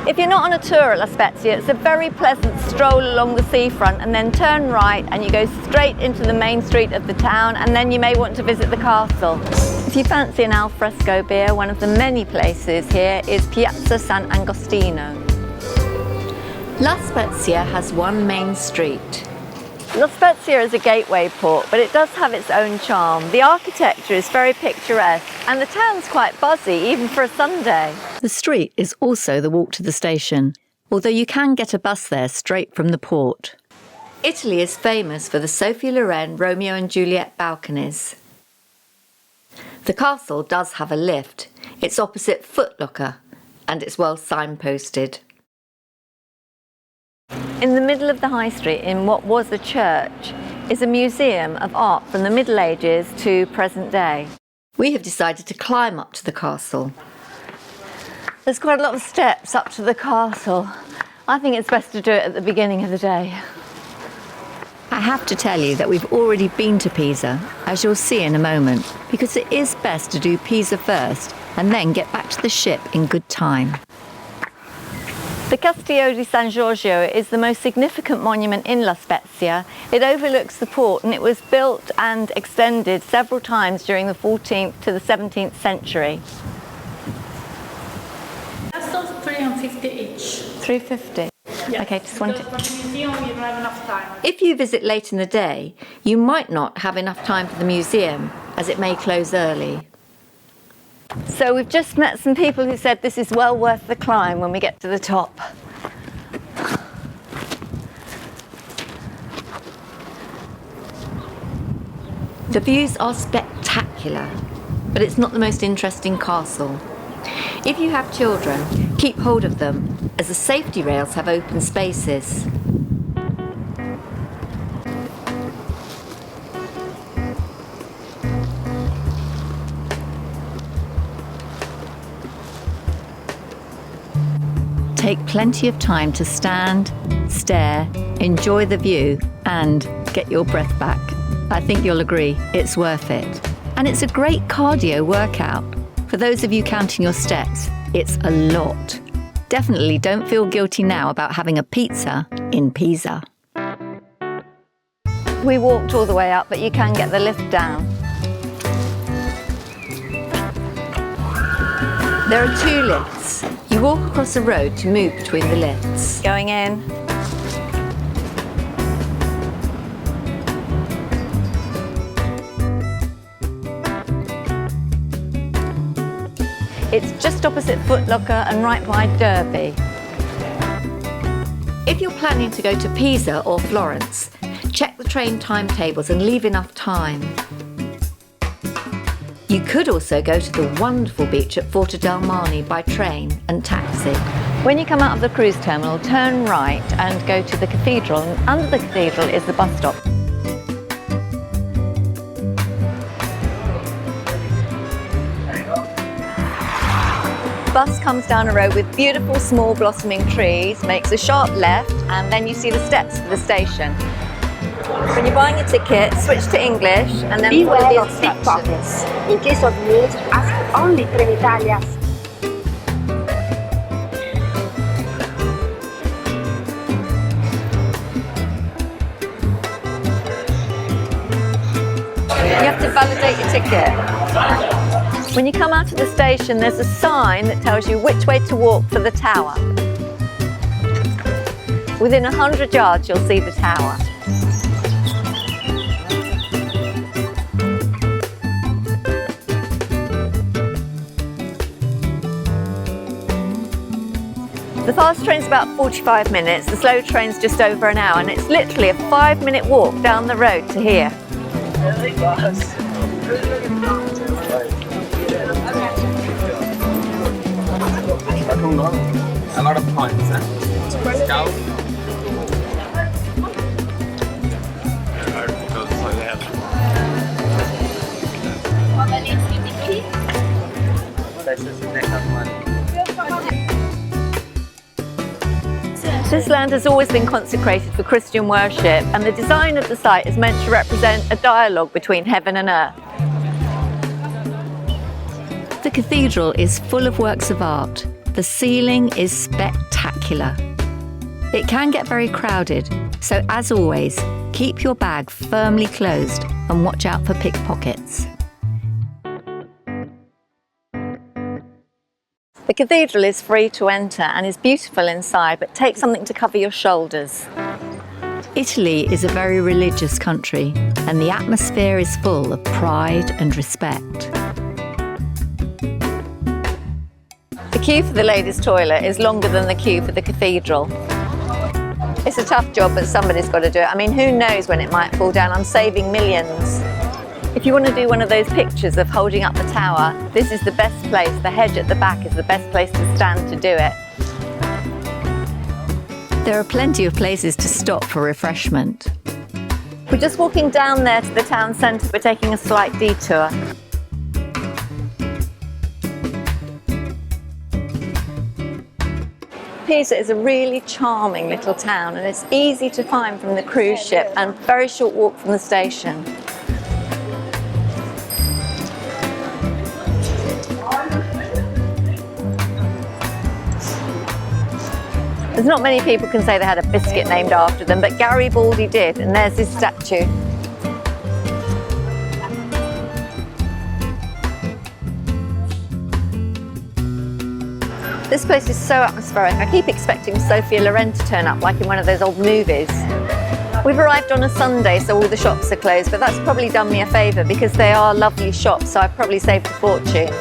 If you're not on a tour at La Spezia, it's a very pleasant stroll along the seafront and then turn right and you go straight into the main street of the town, and then you may want to visit the castle. If you fancy an al fresco beer, one of the many places here is Piazza San Agostino. La Spezia has one main street. La Spezia is a gateway port, but it does have its own charm. The architecture is very picturesque and the town's quite buzzy, even for a Sunday. The street is also the walk to the station, although you can get a bus there straight from the port. Italy is famous for the Sophie Loren Romeo and Juliet balconies. The castle does have a lift. It's opposite Foot Locker and it's well signposted. In the middle of the high street, in what was a church, is a museum of art from the Middle Ages to present day. We have decided to climb up to the castle. There's quite a lot of steps up to the castle. I think it's best to do it at the beginning of the day. I have to tell you that we've already been to Pisa, as you'll see in a moment, because it is best to do Pisa first and then get back to the ship in good time. The Castillo di San Giorgio is the most significant monument in La Spezia. It overlooks the port and it was built and extended several times during the 14th to the 17th century. That's 350 each. 350? Yes, okay, just want for the museum we don't have enough time. If you visit late in the day, you might not have enough time for the museum, as it may close early. So we've just met some people who said this is well worth the climb when we get to the top. The views are spectacular, but it's not the most interesting castle. If you have children, keep hold of them, as the safety rails have open spaces. Take plenty of time to stand, stare, enjoy the view and get your breath back. I think you'll agree it's worth it. And it's a great cardio workout. For those of you counting your steps, it's a lot. Definitely don't feel guilty now about having a pizza in Pisa. We walked all the way up, but you can get the lift down. There are two lifts. You walk across a road to move between the lifts. Going in. It's just opposite Foot Locker and right by Derby. If you're planning to go to Pisa or Florence, check the train timetables and leave enough time. You could also go to the wonderful beach at Porta del Mare by train and taxi. When you come out of the cruise terminal, turn right and go to the cathedral, and under the cathedral is the bus stop. The bus comes down a road with beautiful small blossoming trees, makes a sharp left, and then you see the steps to the station. When you're buying a ticket, switch to English and then follow the instructions. In case of need, ask only Trenitalia. You have to validate your ticket. When you come out of the station, there's a sign that tells you which way to walk for the tower. Within 100 yards, you'll see the tower. The fast train's about 45 minutes, the slow train's just over an hour, and it's literally a 5-minute walk down the road to here. A lot of points, huh? Scout. This land has always been consecrated for Christian worship, and the design of the site is meant to represent a dialogue between heaven and earth. The cathedral is full of works of art. The ceiling is spectacular. It can get very crowded, so as always, keep your bag firmly closed and watch out for pickpockets. The cathedral is free to enter and is beautiful inside, but take something to cover your shoulders. Italy is a very religious country, and the atmosphere is full of pride and respect. The queue for the ladies' toilet is longer than the queue for the cathedral. It's a tough job, but somebody's got to do it. I mean, who knows when it might fall down? I'm saving millions. If you want to do one of those pictures of holding up the tower, this is the best place. The hedge at the back is the best place to stand to do it. There are plenty of places to stop for refreshment. We're just walking down there to the town centre. We're taking a slight detour. Pisa is a really charming little town, and it's easy to find from the cruise ship and a very short walk from the station. There's not many people can say they had a biscuit named after them, but Garibaldi did, and there's his statue. This place is so atmospheric. I keep expecting Sophia Loren to turn up like in one of those old movies. We've arrived on a Sunday, so all the shops are closed, but that's probably done me a favour because they are lovely shops, so I've probably saved a fortune.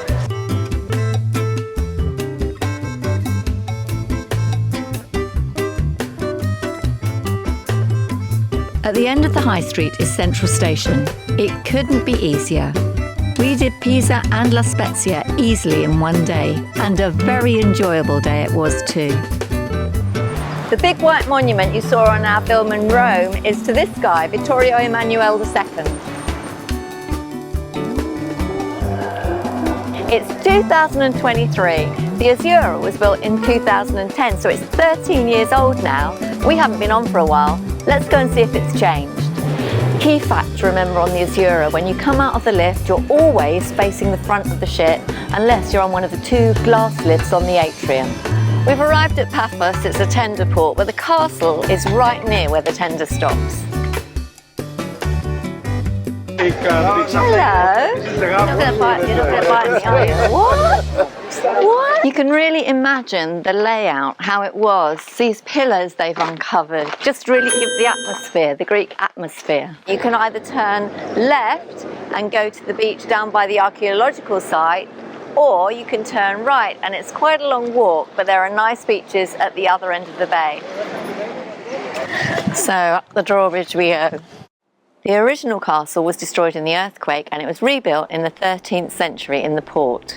At the end of the high street is Central Station. It couldn't be easier. We did Pisa and La Spezia easily in one day, and a very enjoyable day it was too. The big white monument you saw on our film in Rome is to this guy, Vittorio Emanuele II. It's 2023. The Azzurra was built in 2010, so it's 13 years old now. We haven't been on for a while. Let's go and see if it's changed. Key fact to remember on the Azzurra: when you come out of the lift, you're always facing the front of the ship, unless you're on one of the two glass lifts on the atrium. We've arrived at Paphos. It's a tender port, where the castle is right near where the tender stops. Hello. You're not going to bite me, are you? What? You can really imagine the layout, how it was. These pillars they've uncovered just really give the atmosphere, the Greek atmosphere. You can either turn left and go to the beach down by the archaeological site, or you can turn right, and it's quite a long walk, but there are nice beaches at the other end of the bay. So up the drawbridge we go. The original castle was destroyed in the earthquake, and it was rebuilt in the 13th century in the port.